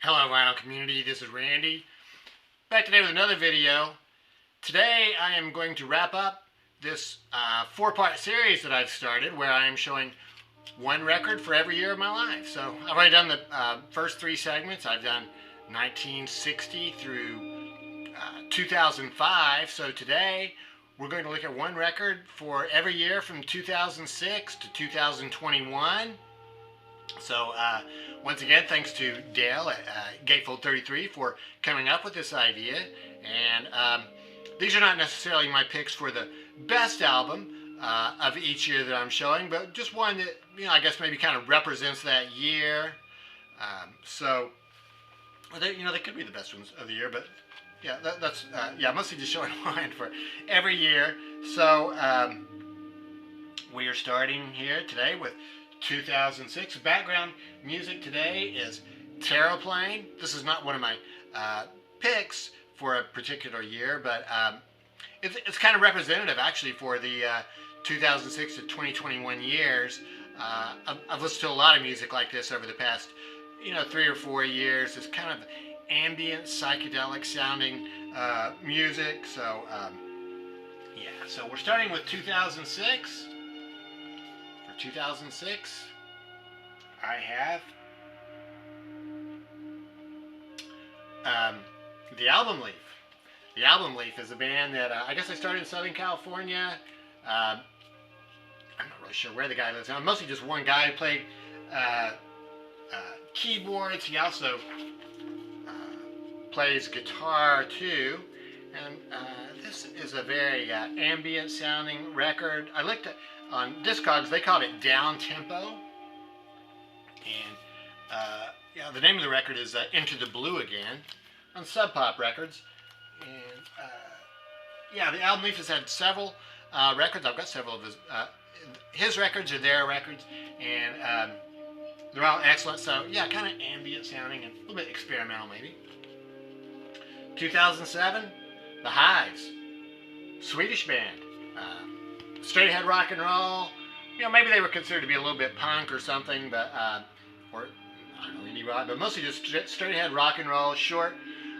Hello vinyl community, this is Randy. Back today with another video. Today I am going to wrap up this four-part series that I've started where I am showing one record for every year of my life. So I've already done the first three segments. I've done 1960 through 2005. So today we're going to look at one record for every year from 2006 to 2021. So once again, thanks to Dale at Gatefold 33 for coming up with this idea. And these are not necessarily my picks for the best album of each year that I'm showing, but just one that, I guess maybe kind of represents that year. Well, they could be the best ones of the year, but yeah, that's mostly just showing one for every year. So we are starting here today with 2006. Background music today is Terra playing. This is not one of my picks for a particular year, but it's kind of representative actually for the 2006 to 2021 years. I've listened to a lot of music like this over the past 3 or 4 years. It's kind of ambient, psychedelic sounding music. So so we're starting with 2006. For 2006, I have the Album Leaf. The Album Leaf is a band that I guess I started in Southern California. I'm not really sure where the guy lives now. Mostly just one guy who played keyboards. He also plays guitar too. And this is a very ambient sounding record. I looked at on Discogs, they called it down tempo. And the name of the record is Into the Blue Again on Sub Pop Records. And the Album Leaf has had several records. I've got several of his records or their records, and they're all excellent. So kind of ambient sounding and a little bit experimental maybe. 2007, the Hives, Swedish band. Straight ahead rock and roll. Maybe they were considered to be a little bit punk or something, but or I don't know, indie rock, but mostly just straight ahead rock and roll, short,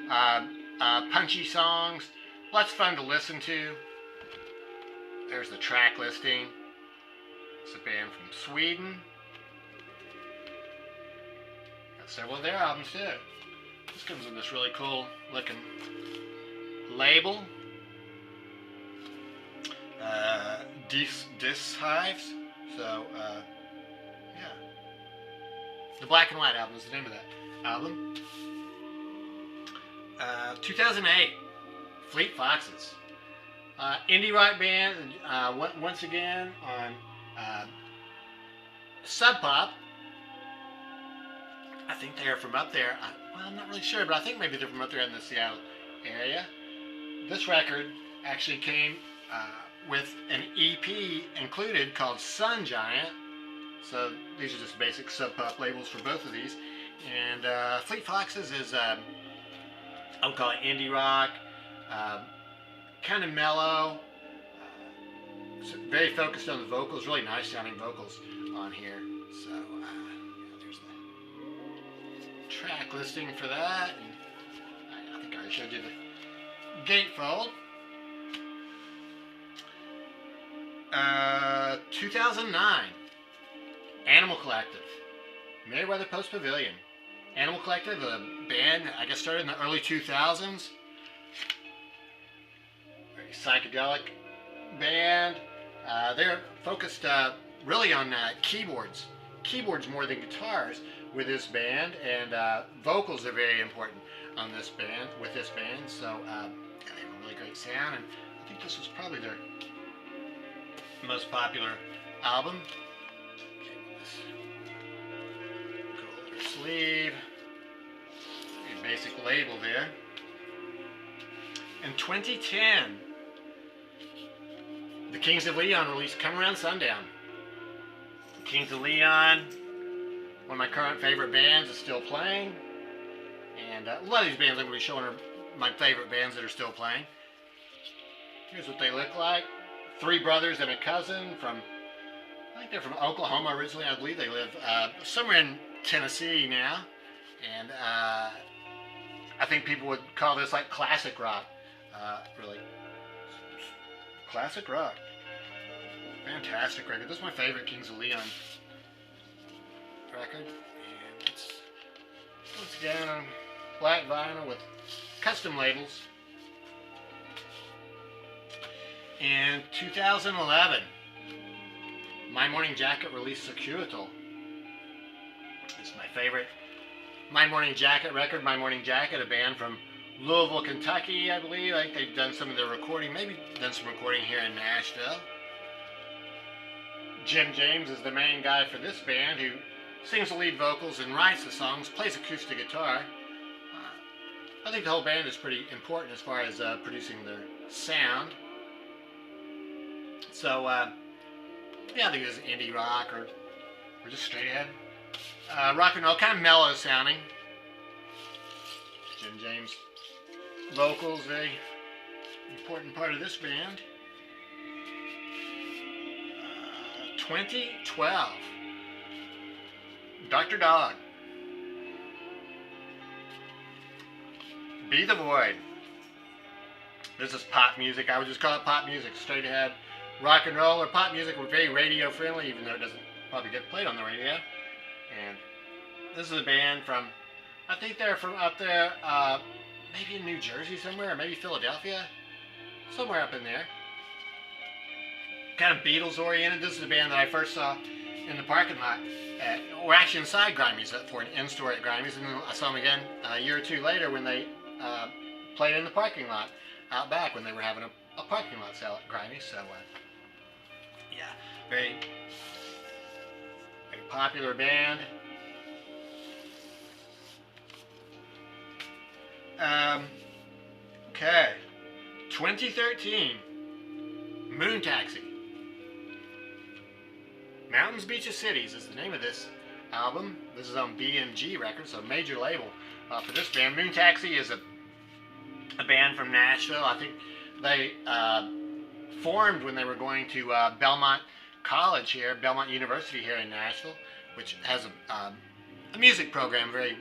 punchy songs. Lots of fun to listen to. There's the track listing. It's a band from Sweden. Got several of their albums too. This comes in this really cool looking label. Hives. So, the Black and White album is the name of that album. 2008, Fleet Foxes. Indie rock band, once again on Sub Pop. I think they are from up there. I'm not really sure, but I think maybe they're from up there in the Seattle area. This record actually came with an EP included called Sun Giant. So these are just basic Sub Pop labels for both of these. And Fleet Foxes is, I would call it indie rock, kind of mellow, very focused on the vocals, really nice sounding vocals on here. So there's the track listing for that. And I think I already showed you the gatefold. 2009, Animal Collective, Meriwether Post Pavilion. Animal Collective, a band I guess started in the early 2000s. Very psychedelic band. They're focused really on keyboards more than guitars with this band, and vocals are very important on this band with this band. So they have a really great sound, and I think this was probably their most popular album. This cool leather sleeve, a basic label there. In 2010, the Kings of Leon released Come Around Sundown. The Kings of Leon, one of my current favorite bands, is still playing. And a lot of these bands I'm going to be showing are my favorite bands that are still playing. Here's what they look like. Three brothers and a cousin from, I think they're from Oklahoma originally. I believe they live somewhere in Tennessee now. And I think people would call this like classic rock. Really. Classic rock. Fantastic record. This is my favorite Kings of Leon record. And it's once again on black vinyl with custom labels. In 2011, My Morning Jacket released Circuital. This is my favorite My Morning Jacket record. My Morning Jacket, a band from Louisville, Kentucky, I believe. I think they've done some of their recording, maybe done some recording here in Nashville. Jim James is the main guy for this band, who sings the lead vocals and writes the songs, plays acoustic guitar. I think the whole band is pretty important as far as producing their sound. So, yeah, I think it's indie rock or just straight ahead. Rock and roll, kind of mellow sounding. Jim James vocals, very important part of this band. 2012, Dr. Dog, Be the Void. This is pop music. I would just call it pop music, straight ahead. Rock and roll or pop music were very radio friendly, even though it doesn't probably get played on the radio. And this is a band from, I think they're from up there, maybe in New Jersey somewhere, or maybe Philadelphia, somewhere up in there. Kind of Beatles oriented. This is a band that I first saw in the parking lot, or actually inside Grimey's for an in-store at Grimey's, and then I saw them again a year or two later when they played in the parking lot out back when they were having a parking lot sale at Grimey's. So yeah, very popular band. Okay, 2013, Moon Taxi. Mountains, Beaches, Cities is the name of this album. This is on BMG Records, so major label for this band. Moon Taxi is a band from Nashville. I think they formed when they were going to Belmont College here, Belmont University here in Nashville, which has a music program, very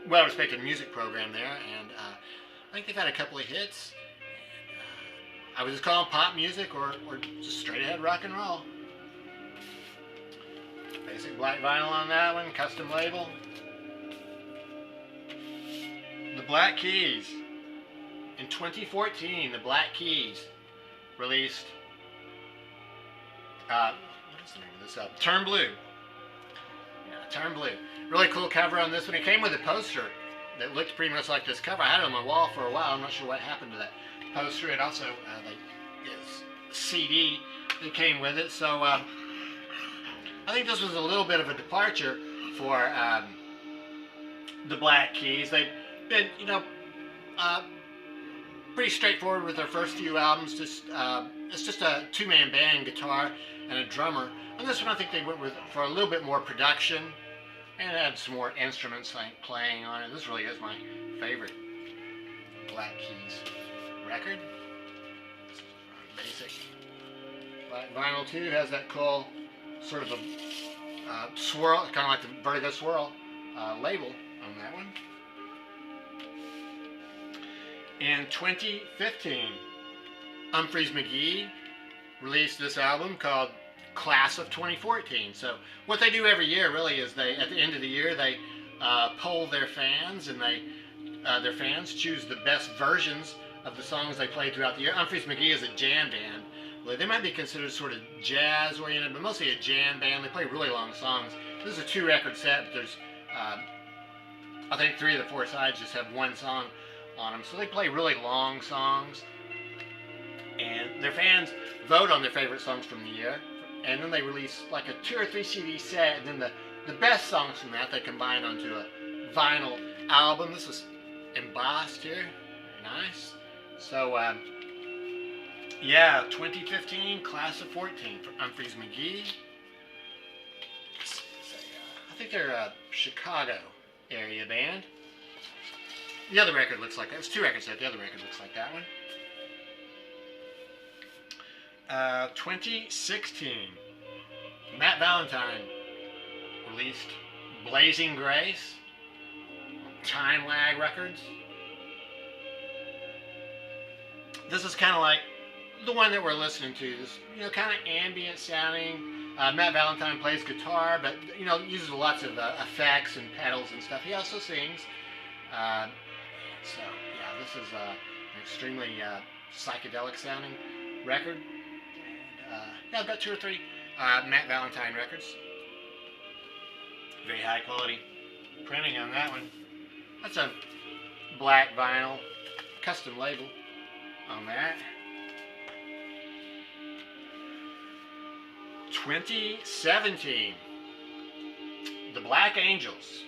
well-respected music program there, and I think they've had a couple of hits. I would just call them pop music or just straight ahead rock and roll. Basic black vinyl on that one, custom label. The Black Keys. In 2014, the Black Keys released, what is the name of this album? Turn Blue. Yeah, Turn Blue. Really cool cover on this one. It came with a poster that looked pretty much like this cover. I had it on my wall for a while. I'm not sure what happened to that poster. It also, the CD that came with it. So, I think this was a little bit of a departure for the Black Keys. They've been, pretty straightforward with their first few albums. Just it's just a two-man band, guitar and a drummer. On this one, I think they went for a little bit more production and had some more instruments playing on it. This really is my favorite Black Keys record. Basic black vinyl too. Has that cool sort of a swirl, kind of like the Vertigo Swirl label on that one. In 2015, McGee released this album called Class of 2014. So what they do every year really is they, at the end of the year, they poll their fans, and their fans choose the best versions of the songs they played throughout the year. McGee is a jam band. Well, they might be considered sort of jazz oriented, but mostly a jam band. They play really long songs. This is a 2-record set, but there's I think 3 of the 4 sides just have one song on them. So they play really long songs, and their fans vote on their favorite songs from the year, and then they release like a 2 or 3 CD set, and then the best songs from that they combine onto a vinyl album. This is embossed here, very nice. So yeah, 2015, Class of 14 for McGee. I think they're a Chicago area band. The other record looks like that. It's 2 records set. The other record looks like that one. 2016, Matt Valentine released Blazing Grace. Time Lag Records. This is kind of like the one that we're listening to. This, kind of ambient sounding. Matt Valentine plays guitar, but uses lots of effects and pedals and stuff. He also sings. So yeah, this is an extremely psychedelic sounding record. And yeah, I've got 2 or 3 Matt Valentine records. Very high quality printing on that one. That's a black vinyl custom label on that. 2017, the Black Angels.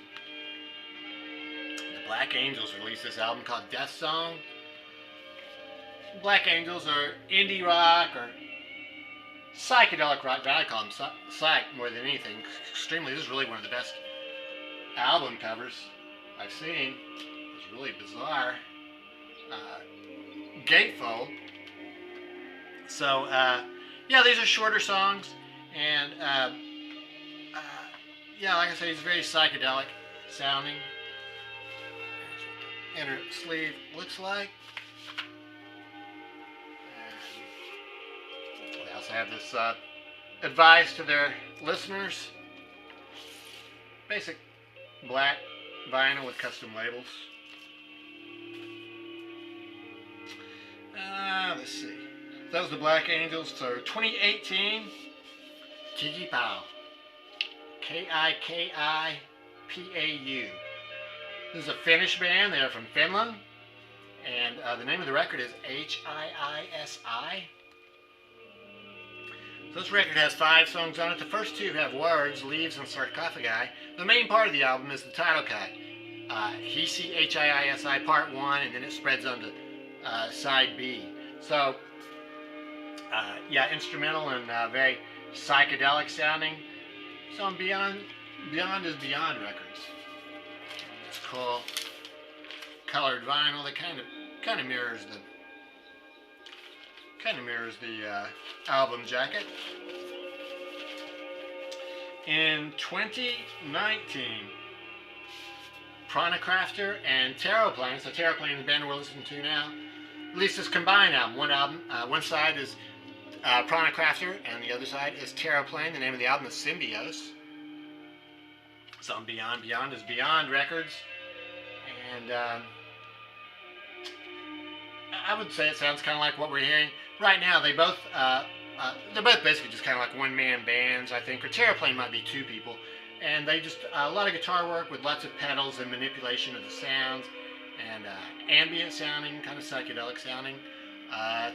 The Black Angels released this album called Death Song. Black Angels are indie rock or psychedelic rock, but I call them psych more than anything. Extremely, this is really one of the best album covers I've seen. It's really bizarre. Gatefold. So, yeah, these are shorter songs. And, yeah, like I said, he's very psychedelic sounding. There's what the inner sleeve looks like. And they also have this advice to their listeners. Basic black vinyl with custom labels. Let's see. That was the Black Angels. So 2018. Kiki Pau. K-I-K-I-P-A-U. This is a Finnish band. They're from Finland. And the name of the record is H-I-I-S-I. So this record has 5 songs on it. The first 2 have words, leaves, and sarcophagi. The main part of the album is the title cut. Hisi, H-I-I-S-I, part 1, and then it spreads on to side B. So, yeah, instrumental and very psychedelic sounding. So on Beyond is Beyond Records. It's cool. Colored vinyl that kind of mirrors the album jacket. In 2019, Chronocrafter and Terra, so Terra, the band we're listening to now, released this combined album. One side is Chronocrafter, and the other side is Terra. The name of the album is Symbiose. It's on Beyond. Beyond is Beyond Records, and I would say it sounds kind of like what we're hearing right now. They're both basically just kind of like one-man bands, I think. Or Terra might be 2 people, and they just a lot of guitar work with lots of pedals and manipulation of the sounds, and ambient sounding, kind of psychedelic sounding.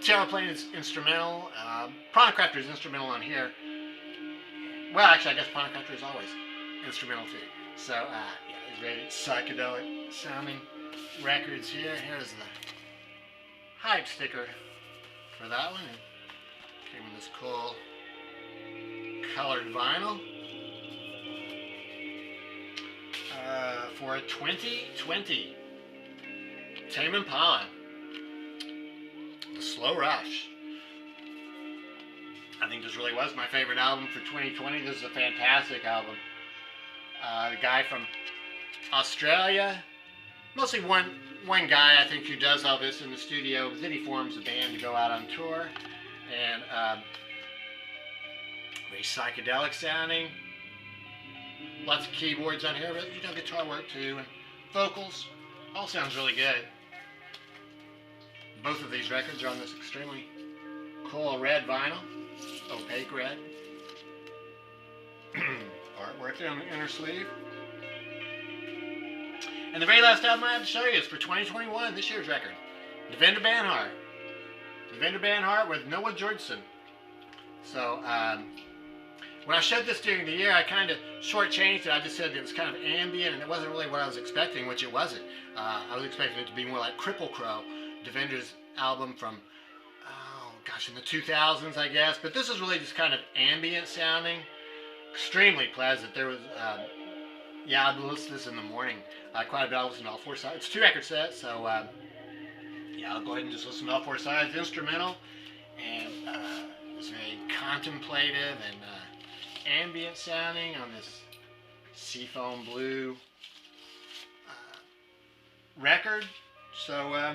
Terra is instrumental. Chronocrafter is instrumental on here. Well, actually, I guess Chronocrafter is always instrumental too. So, yeah, these very psychedelic sounding records here. Here's the hype sticker for that one. It came in this cool colored vinyl. For 2020, Tame Impala. The Slow Rush. I think this really was my favorite album for 2020. This is a fantastic album. The guy from Australia, mostly one guy I think who does all this in the studio, but then he forms a band to go out on tour, and very psychedelic sounding. Lots of keyboards on here, but guitar work too, and vocals. All sounds really good. Both of these records are on this extremely cool red vinyl, opaque red. Artwork there on the inner sleeve. And the very last album I have to show you is for 2021, this year's record. Devendra Banhart. Devendra Banhart with Noah Georgeson. So, when I showed this during the year, I kind of shortchanged it. I just said it was kind of ambient, and it wasn't really what I was expecting, which it wasn't. I was expecting it to be more like Cripple Crow, Devendra's album from, oh gosh, in the 2000s, I guess. But this is really just kind of ambient sounding. Extremely pleasant. There was, yeah, I've listened to this in the morning quite a bit. I listened to all 4 sides. It's 2 record sets, so yeah, I'll go ahead and just listen to all 4 sides. Instrumental, and it's very contemplative and ambient sounding on this seafoam blue record. So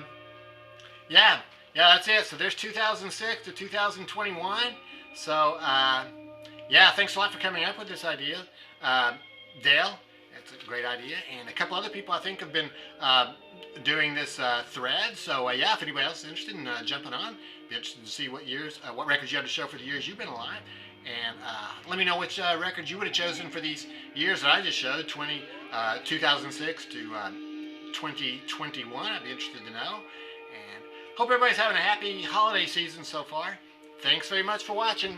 yeah, that's it. So there's 2006 to 2021. So yeah, thanks a lot for coming up with this idea, Dale. That's a great idea, and a couple other people I think have been doing this thread. So yeah, if anybody else is interested in jumping on, be interested to see what years, what records you have to show for the years you've been alive, and let me know which records you would have chosen for these years that I just showed, 2006 to 2021. I'd be interested to know, and hope everybody's having a happy holiday season so far. Thanks very much for watching.